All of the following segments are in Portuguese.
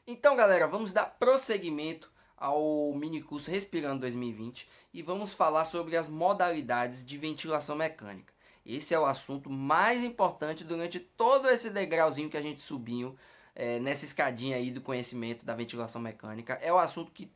Então, galera, vamos dar prosseguimento ao mini curso Respirando 2020 e vamos falar sobre as modalidades de ventilação mecânica. Esse é o assunto mais importante durante todo esse degrauzinho que a gente subiu nessa escadinha aí do conhecimento da ventilação mecânica. É o assunto que,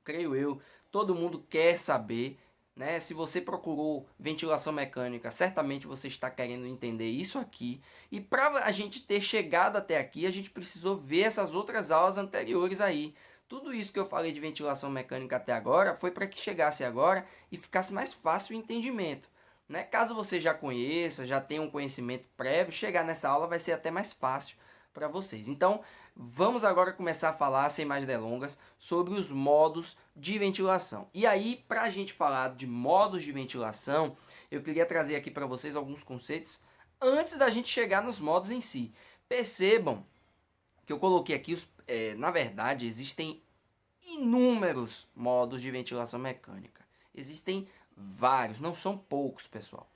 creio eu, todo mundo quer saber, né? Se você procurou ventilação mecânica, certamente você está querendo entender isso aqui. E para a gente ter chegado até aqui, a gente precisou ver essas outras aulas anteriores aí. Tudo isso que eu falei de ventilação mecânica até agora foi para que chegasse agora e ficasse mais fácil o entendimento. Né? Caso você já conheça, já tenha um conhecimento prévio, chegar nessa aula vai ser até mais fácil para vocês. Então, vamos agora começar a falar, sem mais delongas, sobre os modos de ventilação. E aí, para a gente falar de modos de ventilação, eu queria trazer aqui para vocês alguns conceitos antes da gente chegar nos modos em si. Percebam que eu coloquei aqui, na verdade, existem inúmeros modos de ventilação mecânica. Existem vários, não são poucos, pessoal.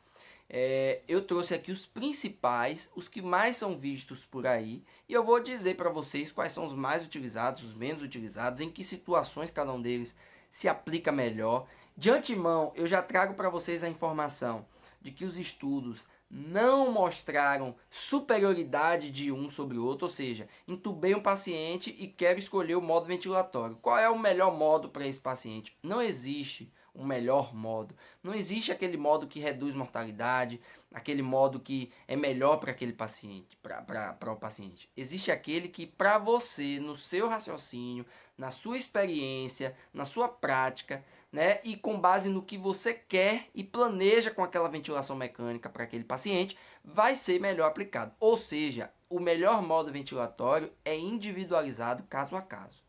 Eu trouxe aqui os principais, os que mais são vistos por aí, e eu vou dizer para vocês quais são os mais utilizados, os menos utilizados, em que situações cada um deles se aplica melhor. De antemão, eu já trago para vocês a informação de que os estudos não mostraram superioridade de um sobre o outro, ou seja, entubei um paciente e quero escolher o modo ventilatório. Qual é o melhor modo para esse paciente? Não existe um melhor modo. Não existe aquele modo que reduz mortalidade, aquele modo que é melhor para aquele paciente, para o paciente. Existe aquele que para você, no seu raciocínio, na sua experiência, na sua prática, né, e com base no que você quer e planeja com aquela ventilação mecânica para aquele paciente, vai ser melhor aplicado. Ou seja, o melhor modo ventilatório é individualizado caso a caso,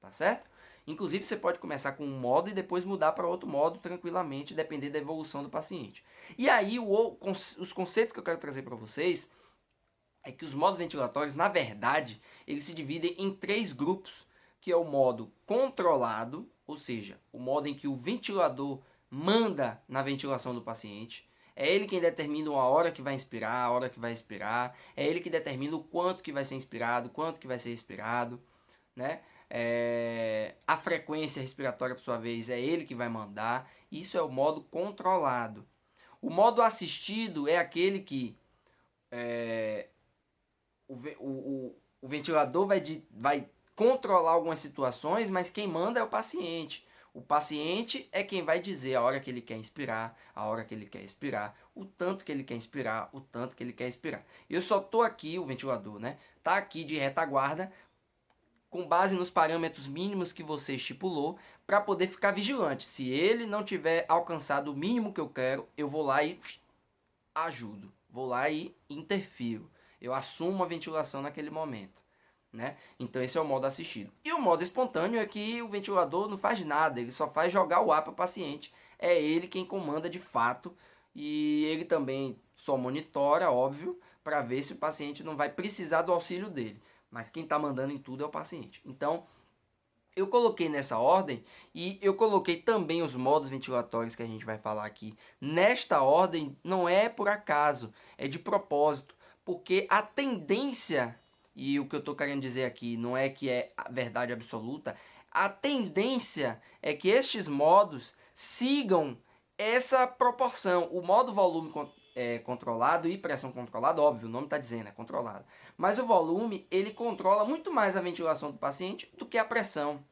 tá certo? Inclusive, você pode começar com um modo e depois mudar para outro modo tranquilamente, dependendo da evolução do paciente. E aí, os conceitos que eu quero trazer para vocês é que os modos ventilatórios, na verdade, eles se dividem em três grupos, que é o modo controlado, ou seja, o modo em que o ventilador manda na ventilação do paciente. É ele quem determina a hora que vai inspirar, a hora que vai expirar. É ele que determina o quanto que vai ser inspirado, quanto que vai ser expirado, né? A frequência respiratória, por sua vez, é ele que vai mandar. Isso é o modo controlado. O modo assistido é aquele que o ventilador vai controlar algumas situações, mas quem manda é o paciente. O paciente é quem vai dizer a hora que ele quer inspirar, a hora que ele quer expirar, o tanto que ele quer inspirar, o tanto que ele quer expirar. Eu só tô aqui, o ventilador, né? Tá aqui de retaguarda com base nos parâmetros mínimos que você estipulou, para poder ficar vigilante. Se ele não tiver alcançado o mínimo que eu quero, eu vou lá e ajudo, vou lá e interfiro. Eu assumo a ventilação naquele momento. Né? Então esse é o modo assistido. E o modo espontâneo é que o ventilador não faz nada, ele só faz jogar o ar para o paciente. É ele quem comanda de fato e ele também só monitora, óbvio, para ver se o paciente não vai precisar do auxílio dele. Mas quem está mandando em tudo é o paciente. Então, eu coloquei nessa ordem e eu coloquei também os modos ventilatórios que a gente vai falar aqui. Nesta ordem não é por acaso, é de propósito, porque a tendência, e o que eu estou querendo dizer aqui não é que é a verdade absoluta, a tendência é que estes modos sigam essa proporção. O modo volume controlado e pressão controlada, óbvio, o nome está dizendo, é controlado. Mas o volume, ele controla muito mais a ventilação do paciente do que a pressão,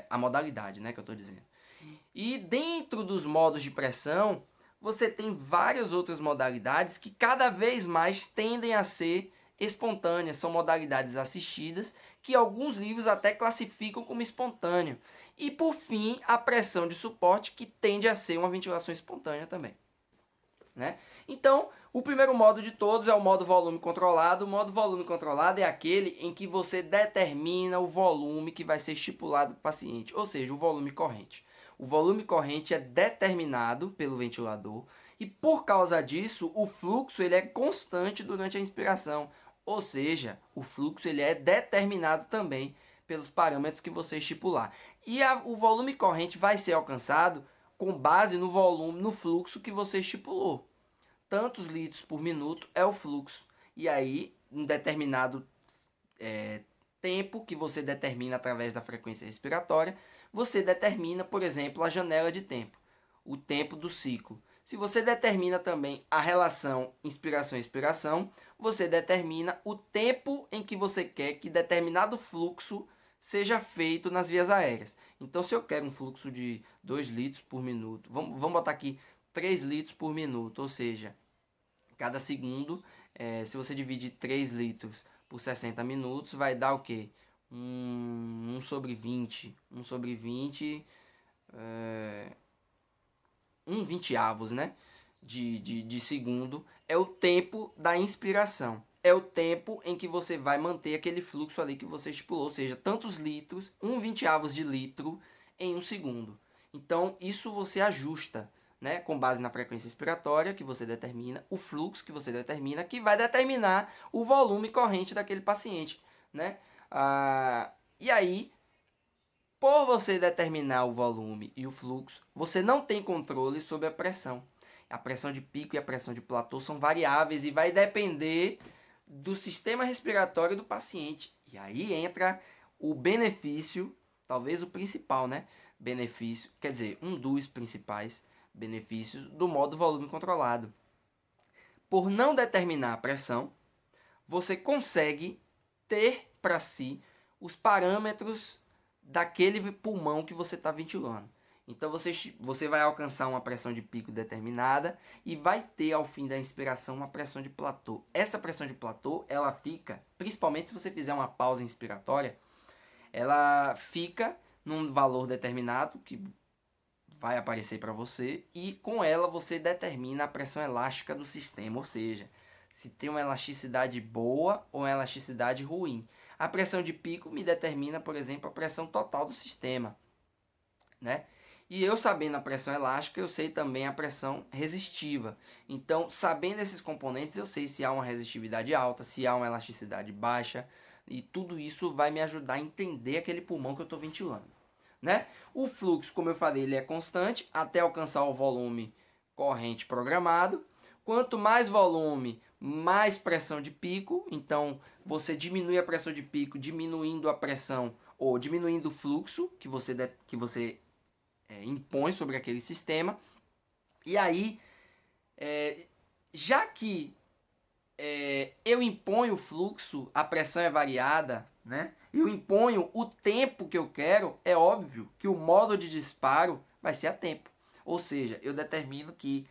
a modalidade, né, que eu estou dizendo. E dentro dos modos de pressão, você tem várias outras modalidades que cada vez mais tendem a ser espontâneas. São modalidades assistidas que alguns livros até classificam como espontâneo. E por fim, a pressão de suporte, que tende a ser uma ventilação espontânea também. Né? Então, o primeiro modo de todos é o modo volume controlado. O modo volume controlado é aquele em que você determina o volume que vai ser estipulado para o paciente, ou seja, o volume corrente. O volume corrente é determinado pelo ventilador e por causa disso o fluxo ele é constante durante a inspiração, ou seja, o fluxo ele é determinado também pelos parâmetros que você estipular. E o volume corrente vai ser alcançado com base no volume, no fluxo que você estipulou. Tantos litros por minuto é o fluxo. E aí, um determinado tempo que você determina através da frequência respiratória, você determina, por exemplo, a janela de tempo, o tempo do ciclo. Se você determina também a relação inspiração-expiração, você determina o tempo em que você quer que determinado fluxo seja feito nas vias aéreas. Então, se eu quero um fluxo de 2 litros por minuto, vamos botar aqui 3 litros por minuto, ou seja, cada segundo, se você dividir 3 litros por 60 minutos, vai dar o quê? 1 sobre 20. 1 sobre 20, 1 vinteavos, né? De segundo. É o tempo da inspiração. É o tempo em que você vai manter aquele fluxo ali que você estipulou. Ou seja, tantos litros, 1 vinteavos de litro em 1 segundo. Então, isso você ajusta, né, com base na frequência expiratória que você determina, o fluxo que você determina, que vai determinar o volume corrente daquele paciente, né? E aí, por você determinar o volume e o fluxo, você não tem controle sobre a pressão. A pressão de pico e a pressão de platô são variáveis e vai depender do sistema respiratório do paciente. E aí entra o benefício, talvez o principal, né? Benefício, quer dizer, um dos principais benefícios do modo volume controlado. Por não determinar a pressão, você consegue ter para si os parâmetros daquele pulmão que você está ventilando. Então você vai alcançar uma pressão de pico determinada e vai ter ao fim da inspiração uma pressão de platô. Essa pressão de platô, ela fica, principalmente se você fizer uma pausa inspiratória, ela fica num valor determinado que vai aparecer para você e com ela você determina a pressão elástica do sistema, ou seja, se tem uma elasticidade boa ou uma elasticidade ruim. A pressão de pico me determina, por exemplo, a pressão total do sistema, né? E eu sabendo a pressão elástica, eu sei também a pressão resistiva. Então, sabendo esses componentes, eu sei se há uma resistividade alta, se há uma elasticidade baixa, e tudo isso vai me ajudar a entender aquele pulmão que eu estou ventilando, né? O fluxo, como eu falei, ele é constante até alcançar o volume corrente programado. Quanto mais volume, mais pressão de pico. Então, você diminui a pressão de pico, diminuindo a pressão ou diminuindo o fluxo que você impõe sobre aquele sistema. E aí, já que eu imponho o fluxo, a pressão é variada, né? Eu imponho o tempo que eu quero, é óbvio que o modo de disparo vai ser a tempo. Ou seja, eu determino que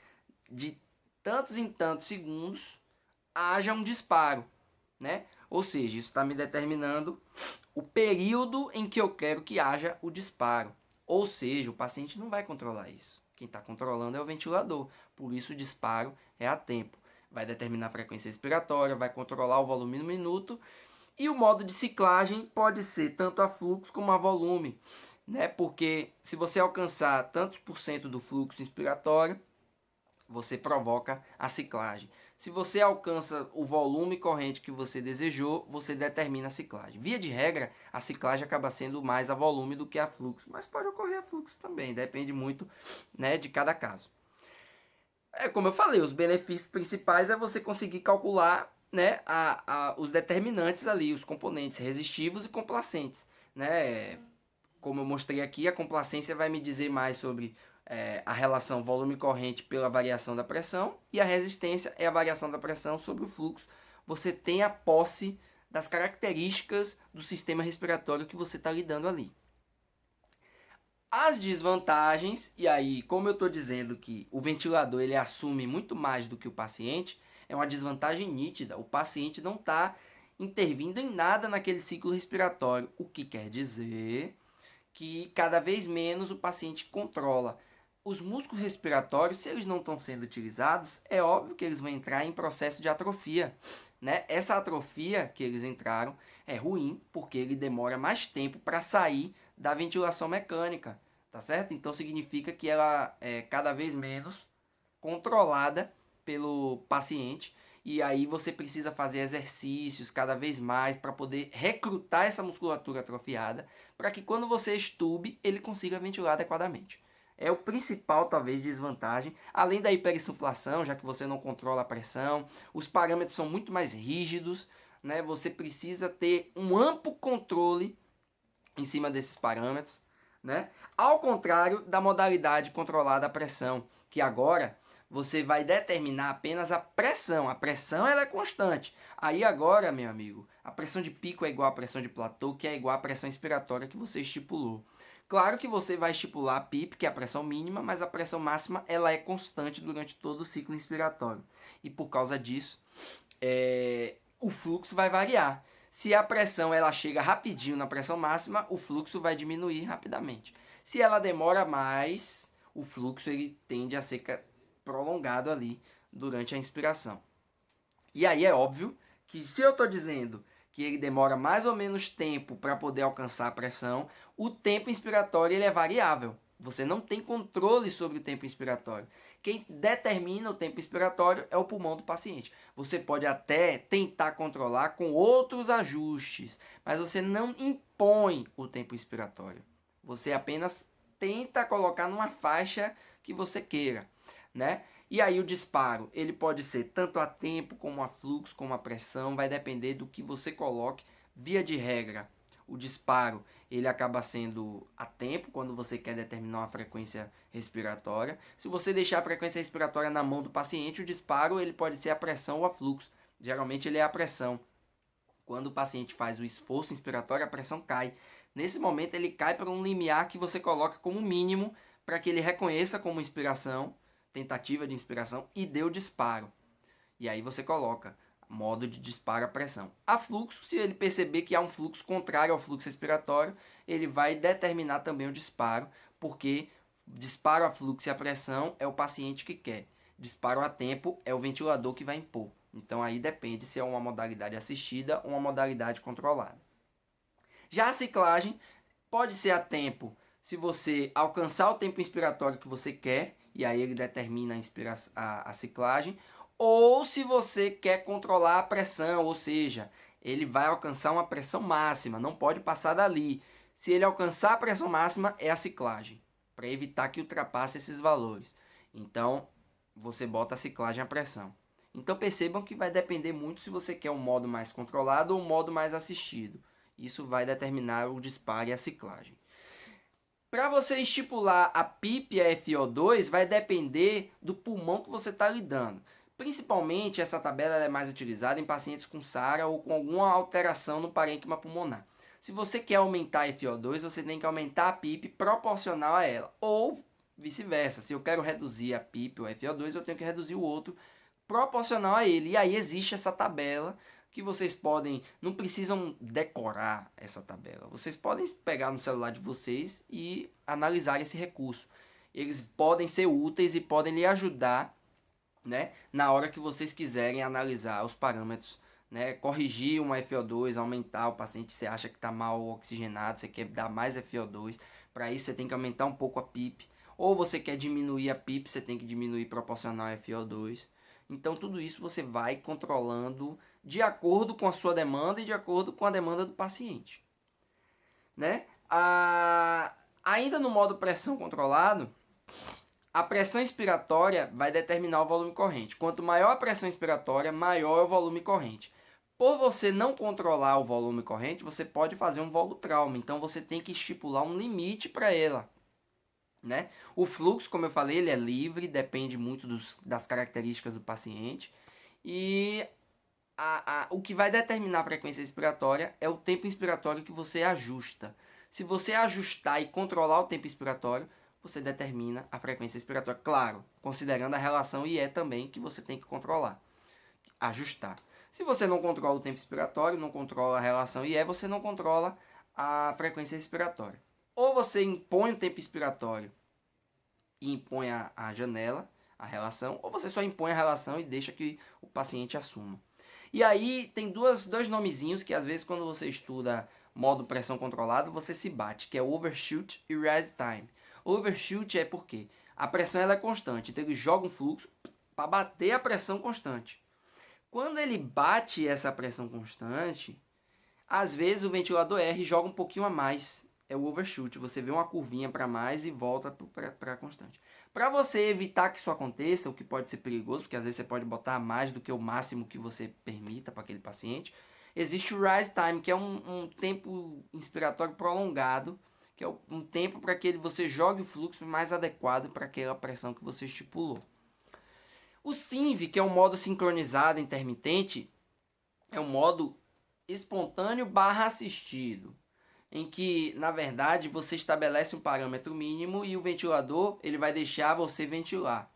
de tantos em tantos segundos haja um disparo, né? Ou seja, isso está me determinando o período em que eu quero que haja o disparo. Ou seja, o paciente não vai controlar isso. Quem está controlando é o ventilador. Por isso o disparo é a tempo. Vai determinar a frequência respiratória, vai controlar o volume no minuto. E o modo de ciclagem pode ser tanto a fluxo como a volume, né? Porque se você alcançar tantos por cento do fluxo inspiratório, você provoca a ciclagem. Se você alcança o volume corrente que você desejou, você determina a ciclagem. Via de regra, a ciclagem acaba sendo mais a volume do que a fluxo, mas pode ocorrer a fluxo também, depende muito, né, de cada caso. Como eu falei, os benefícios principais é você conseguir calcular, né, os determinantes ali, os componentes resistivos e complacentes, né? Como eu mostrei aqui, a complacência vai me dizer mais sobre a relação volume corrente pela variação da pressão e a resistência é a variação da pressão sobre o fluxo. Você tem a posse das características do sistema respiratório que você está lidando ali. As desvantagens, e aí, como eu estou dizendo que o ventilador ele assume muito mais do que o paciente, é uma desvantagem nítida. O paciente não está intervindo em nada naquele ciclo respiratório, o que quer dizer que cada vez menos o paciente controla. Os músculos respiratórios, se eles não estão sendo utilizados, é óbvio que eles vão entrar em processo de atrofia, né? Essa atrofia que eles entraram é ruim, porque ele demora mais tempo para sair da ventilação mecânica, tá certo? Então significa que ela é cada vez menos controlada pelo paciente e aí você precisa fazer exercícios cada vez mais para poder recrutar essa musculatura atrofiada para que quando você estube ele consiga ventilar adequadamente. É o principal, talvez, desvantagem, além da hiperinsuflação, já que você não controla a pressão, os parâmetros são muito mais rígidos, né? Você precisa ter um amplo controle em cima desses parâmetros, né? Ao contrário da modalidade controlada a pressão, que agora você vai determinar apenas a pressão. A pressão ela é constante. Aí agora, meu amigo, a pressão de pico é igual à pressão de platô, que é igual à pressão expiratória que você estipulou. Claro que você vai estipular a PIP, que é a pressão mínima, mas a pressão máxima ela é constante durante todo o ciclo inspiratório. E por causa disso, o fluxo vai variar. Se a pressão ela chega rapidinho na pressão máxima, o fluxo vai diminuir rapidamente. Se ela demora mais, o fluxo ele tende a ser prolongado ali durante a inspiração. E aí é óbvio que se eu estou dizendo que ele demora mais ou menos tempo para poder alcançar a pressão, o tempo inspiratório ele é variável. Você não tem controle sobre o tempo inspiratório. Quem determina o tempo inspiratório é o pulmão do paciente. Você pode até tentar controlar com outros ajustes, mas você não impõe o tempo inspiratório. Você apenas tenta colocar numa faixa que você queira, né? E aí o disparo, ele pode ser tanto a tempo, como a fluxo, como a pressão, vai depender do que você coloque. Via de regra, o disparo, ele acaba sendo a tempo, quando você quer determinar uma frequência respiratória. Se você deixar a frequência respiratória na mão do paciente, o disparo, ele pode ser a pressão ou a fluxo. Geralmente ele é a pressão. Quando o paciente faz o esforço inspiratório, a pressão cai. Nesse momento ele cai para um limiar que você coloca como mínimo para que ele reconheça como inspiração, tentativa de inspiração, e dê o disparo. E aí você coloca modo de disparo à pressão. A fluxo, se ele perceber que há um fluxo contrário ao fluxo respiratório, ele vai determinar também o disparo, porque disparo a fluxo e a pressão é o paciente que quer. Disparo a tempo é o ventilador que vai impor. Então aí depende se é uma modalidade assistida ou uma modalidade controlada. Já a ciclagem pode ser a tempo se você alcançar o tempo inspiratório que você quer, e aí ele determina a ciclagem, ou se você quer controlar a pressão, ou seja, ele vai alcançar uma pressão máxima, não pode passar dali. Se ele alcançar a pressão máxima, é a ciclagem, para evitar que ultrapasse esses valores. Então, você bota a ciclagem à pressão. Então percebam que vai depender muito se você quer um modo mais controlado ou um modo mais assistido. Isso vai determinar o disparo e a ciclagem. Para você estipular a PIP e a FiO2, vai depender do pulmão que você está lidando. Principalmente, essa tabela é mais utilizada em pacientes com SARA ou com alguma alteração no parênquima pulmonar. Se você quer aumentar a FiO2, você tem que aumentar a PIP proporcional a ela. Ou vice-versa. Se eu quero reduzir a PIP ou a FiO2, eu tenho que reduzir o outro proporcional a ele. E aí existe essa tabela que vocês podem, não precisam decorar essa tabela. Vocês podem pegar no celular de vocês e analisar esse recurso. Eles podem ser úteis e podem lhe ajudar, né, na hora que vocês quiserem analisar os parâmetros, né, corrigir uma FiO2, aumentar o paciente, você acha que está mal oxigenado, você quer dar mais FiO2, para isso você tem que aumentar um pouco a PIP, ou você quer diminuir a PIP, você tem que diminuir proporcional a FiO2. Então tudo isso você vai controlando de acordo com a sua demanda e de acordo com a demanda do paciente, né? Ainda no modo pressão controlado, a pressão inspiratória vai determinar o volume corrente. Quanto maior a pressão inspiratória, maior é o volume corrente. Por você não controlar o volume corrente, você pode fazer um volutrauma. Então você tem que estipular um limite para ela, né? O fluxo, como eu falei, ele é livre, depende muito das características do paciente. E o que vai determinar a frequência respiratória é o tempo inspiratório que você ajusta. Se você ajustar e controlar o tempo inspiratório, você determina a frequência respiratória. Claro, considerando a relação IE também, que você tem que controlar, ajustar. Se você não controla o tempo expiratório, não controla a relação IE, você não controla a frequência respiratória. Ou você impõe o tempo expiratório e impõe a janela, a relação, ou você só impõe a relação e deixa que o paciente assuma. E aí tem dois nomezinhos que às vezes quando você estuda modo pressão controlada, você se bate, que é overshoot e rise time. Overshoot é porque a pressão ela é constante, então ele joga um fluxo para bater a pressão constante. Quando ele bate essa pressão constante, às vezes o ventilador R joga um pouquinho a mais. É o overshoot. Você vê uma curvinha para mais e volta para constante. Para você evitar que isso aconteça, o que pode ser perigoso, porque às vezes você pode botar mais do que o máximo que você permita para aquele paciente, Existe o rise time, que é um tempo inspiratório prolongado, que é um tempo para que você jogue o fluxo mais adequado para aquela pressão que você estipulou. O SINV, que é um modo sincronizado intermitente, é um modo espontâneo barra assistido, em que, na verdade, você estabelece um parâmetro mínimo e o ventilador ele vai deixar você ventilar.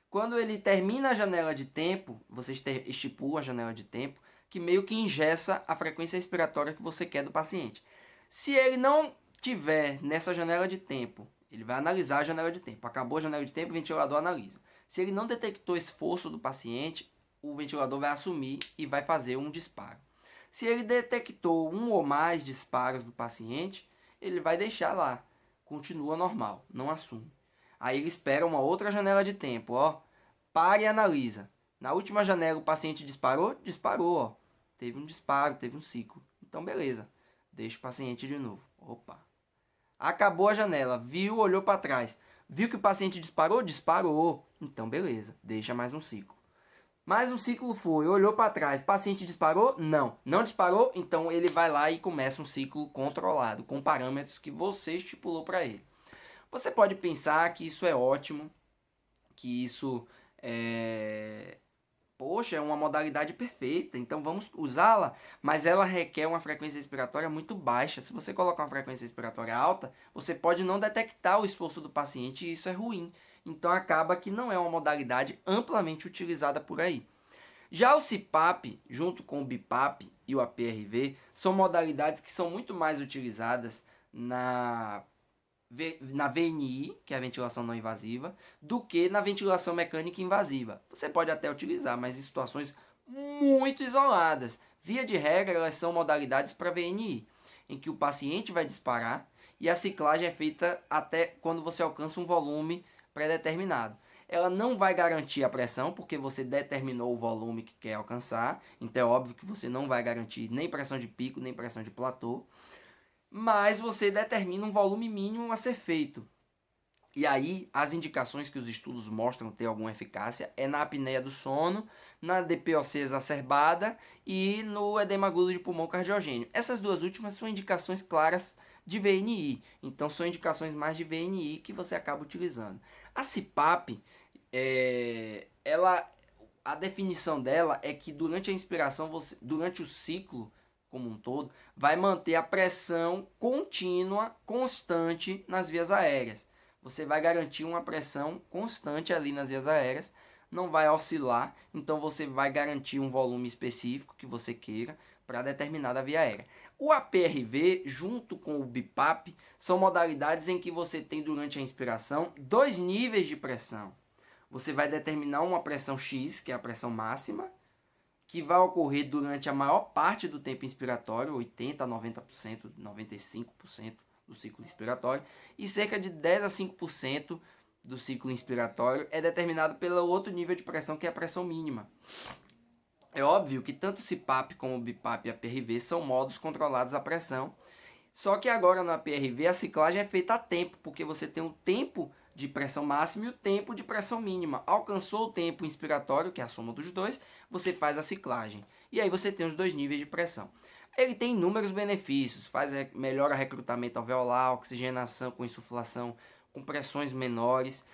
Quando ele termina a janela de tempo, você estipula a janela de tempo, que meio que engessa a frequência respiratória que você quer do paciente. Se ele não tiver nessa janela de tempo, ele vai analisar a janela de tempo. Acabou a janela de tempo, o ventilador analisa. Se ele não detectou esforço do paciente, o ventilador vai assumir e vai fazer um disparo. Se ele detectou um ou mais disparos do paciente, ele vai deixar lá. Continua normal, não assume. Aí ele espera uma outra janela de tempo, ó. Para e analisa. Na última janela o paciente disparou? Disparou, ó. Teve um disparo, teve um ciclo. Então beleza. Deixa o paciente de novo. Opa. Acabou a janela, viu, olhou para trás. Viu que o paciente disparou? Disparou. Então beleza, deixa mais um ciclo. Mais um ciclo foi, olhou para trás, paciente disparou? Não. Não disparou? Então ele vai lá e começa um ciclo controlado, com parâmetros que você estipulou para ele. Você pode pensar que isso é ótimo, que isso poxa, é uma modalidade perfeita, então vamos usá-la, mas ela requer uma frequência respiratória muito baixa. Se você colocar uma frequência respiratória alta, você pode não detectar o esforço do paciente e isso é ruim. Então acaba que não é uma modalidade amplamente utilizada por aí. Já o CPAP, junto com o BIPAP e o APRV, são modalidades que são muito mais utilizadas na VNI, que é a ventilação não invasiva, do que na ventilação mecânica invasiva. Você pode até utilizar, mas em situações muito isoladas. Via de regra, elas são modalidades para VNI, em que o paciente vai disparar e a ciclagem é feita até quando você alcança um volume pré-determinado. Ela não vai garantir a pressão, porque você determinou o volume que quer alcançar. Então é óbvio que você não vai garantir nem pressão de pico, nem pressão de platô. Mas você determina um volume mínimo a ser feito. E aí, as indicações que os estudos mostram ter alguma eficácia é na apneia do sono, na DPOC exacerbada e no edema agudo de pulmão cardiogênio. Essas duas últimas são indicações claras de VNI. Então, são indicações mais de VNI que você acaba utilizando. A CPAP, a definição dela é que durante a inspiração, durante o ciclo como um todo, vai manter a pressão contínua, constante nas vias aéreas. Você vai garantir uma pressão constante ali nas vias aéreas, não vai oscilar, então você vai garantir um volume específico que você queira para determinada via aérea. O APRV, junto com o BIPAP, são modalidades em que você tem durante a inspiração dois níveis de pressão. Você vai determinar uma pressão X, que é a pressão máxima, que vai ocorrer durante a maior parte do tempo inspiratório, 80% a 90%, 95% do ciclo inspiratório, e cerca de 10 a 5% do ciclo inspiratório é determinado pelo outro nível de pressão, que é a pressão mínima. É óbvio que tanto o CPAP como o BIPAP e a PRV são modos controlados à pressão, só que agora na PRV a ciclagem é feita a tempo, porque você tem o tempo de pressão máxima e o tempo de pressão mínima. Alcançou o tempo inspiratório, que é a soma dos dois, você faz a ciclagem. E aí você tem os dois níveis de pressão. Ele tem inúmeros benefícios, melhora recrutamento alveolar, oxigenação com insuflação, com pressões menores,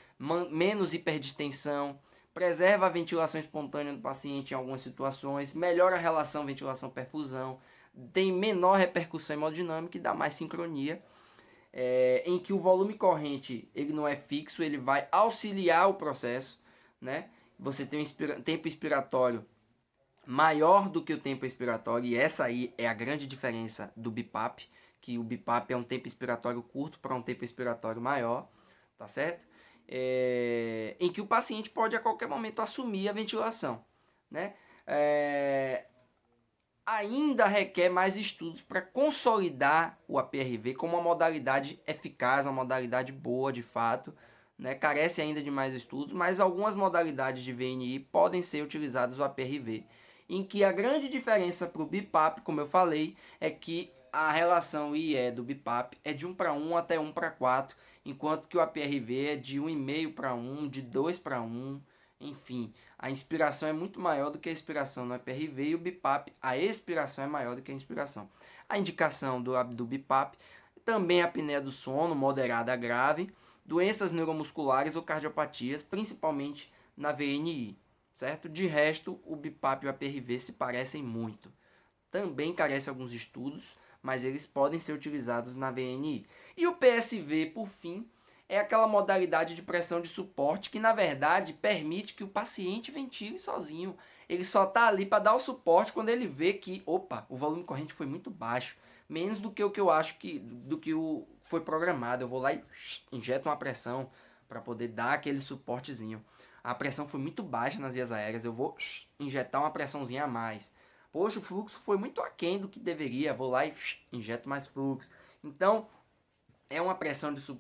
menos hiperdistensão, preserva a ventilação espontânea do paciente em algumas situações, melhora a relação ventilação-perfusão, tem menor repercussão hemodinâmica e dá mais sincronia, em que o volume corrente ele não é fixo, ele vai auxiliar o processo, né? Você tem um tempo expiratório maior do que o tempo expiratório, e essa aí é a grande diferença do BIPAP, que o BIPAP é um tempo expiratório curto para um tempo expiratório maior, tá certo? Em que o paciente pode a qualquer momento assumir a ventilação, né? Ainda requer mais estudos para consolidar o APRV como uma modalidade eficaz, uma modalidade boa de fato, né? Carece ainda de mais estudos, mas algumas modalidades de VNI podem ser utilizadas no APRV, em que a grande diferença para o BIPAP, como eu falei, é que a relação IE do BIPAP é de 1 para 1 até 1 para 4, enquanto que o APRV é de 1,5 para 1, de 2 para 1, enfim, a inspiração é muito maior do que a expiração no EPRV e o BIPAP, a expiração é maior do que a inspiração. A indicação do BIPAP também a apneia do sono, moderada a grave, doenças neuromusculares ou cardiopatias, principalmente na VNI, certo? De resto, o BIPAP e o APRV se parecem muito. Também carece alguns estudos, mas eles podem ser utilizados na VNI. E o PSV, por fim, é aquela modalidade de pressão de suporte que, na verdade, permite que o paciente ventile sozinho. Ele só está ali para dar o suporte quando ele vê que, opa, o volume corrente foi muito baixo, menos do que o que eu acho que foi programado. Eu vou lá e injeto uma pressão para poder dar aquele suportezinho. A pressão foi muito baixa nas vias aéreas, eu vou injetar uma pressãozinha a mais. Poxa, o fluxo foi muito aquém do que deveria, vou lá e injeto mais fluxo. Então, é uma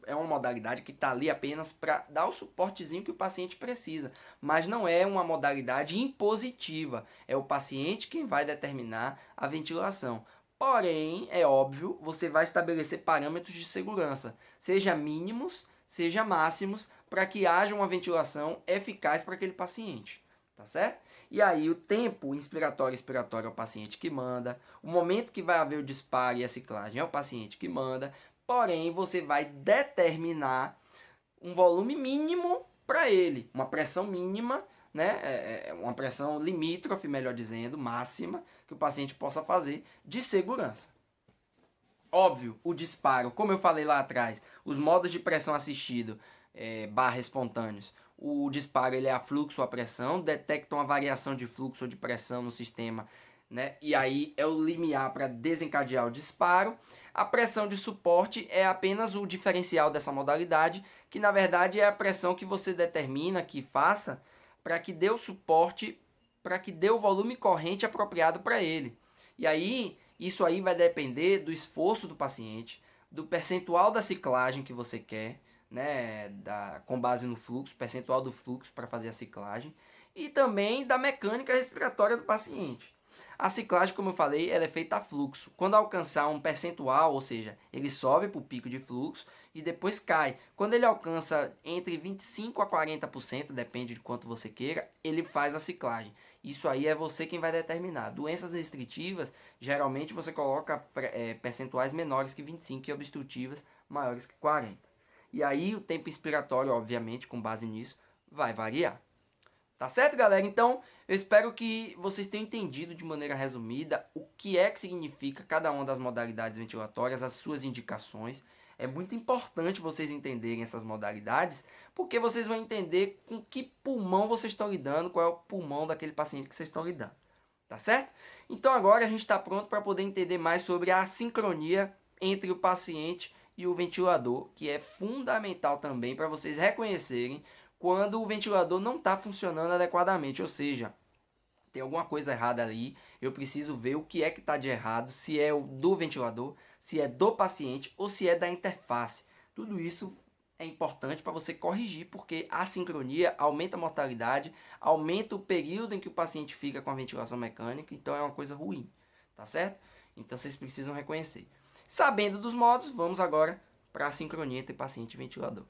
é uma modalidade que está ali apenas para dar o suportezinho que o paciente precisa, mas não é uma modalidade impositiva. É o paciente quem vai determinar a ventilação. Porém, é óbvio, você vai estabelecer parâmetros de segurança, seja mínimos, seja máximos, para que haja uma ventilação eficaz para aquele paciente, tá certo? E aí o tempo inspiratório e expiratório é o paciente que manda, o momento que vai haver o disparo e a ciclagem é o paciente que manda, porém você vai determinar um volume mínimo para ele, uma pressão mínima, né? Uma pressão limítrofe, melhor dizendo, máxima, que o paciente possa fazer de segurança. Óbvio, o disparo, como eu falei lá atrás, os modos de pressão assistido barra espontâneos, o disparo ele é a fluxo ou a pressão, detecta uma variação de fluxo ou de pressão no sistema, né? E aí é o limiar para desencadear o disparo. A pressão de suporte é apenas o diferencial dessa modalidade, que na verdade é a pressão que você determina que faça para que dê o suporte, para que dê o volume corrente apropriado para ele. E aí, isso aí vai depender do esforço do paciente, do percentual da ciclagem que você quer, né, com base no fluxo, percentual do fluxo para fazer a ciclagem, e também da mecânica respiratória do paciente. A ciclagem, como eu falei, ela é feita a fluxo. Quando alcançar um percentual, ou seja, ele sobe para o pico de fluxo e depois cai. Quando ele alcança entre 25% a 40%, depende de quanto você queira, ele faz a ciclagem. Isso aí é você quem vai determinar. Doenças restritivas, geralmente você coloca percentuais menores que 25% e obstrutivas maiores que 40%. E aí o tempo inspiratório, obviamente, com base nisso, vai variar. Tá certo, galera? Então, eu espero que vocês tenham entendido de maneira resumida o que é que significa cada uma das modalidades ventilatórias, as suas indicações. É muito importante vocês entenderem essas modalidades, porque vocês vão entender com que pulmão vocês estão lidando, qual é o pulmão daquele paciente que vocês estão lidando. Tá certo? Então agora a gente está pronto para poder entender mais sobre a sincronia entre o paciente e o ventilador, que é fundamental também para vocês reconhecerem quando o ventilador não está funcionando adequadamente, ou seja, tem alguma coisa errada ali, eu preciso ver o que é que está de errado, se é o do ventilador, se é do paciente ou se é da interface. Tudo isso é importante para você corrigir, porque a sincronia aumenta a mortalidade, aumenta o período em que o paciente fica com a ventilação mecânica, então é uma coisa ruim, tá certo? Então vocês precisam reconhecer. Sabendo dos modos, vamos agora para a sincronia entre paciente e ventilador.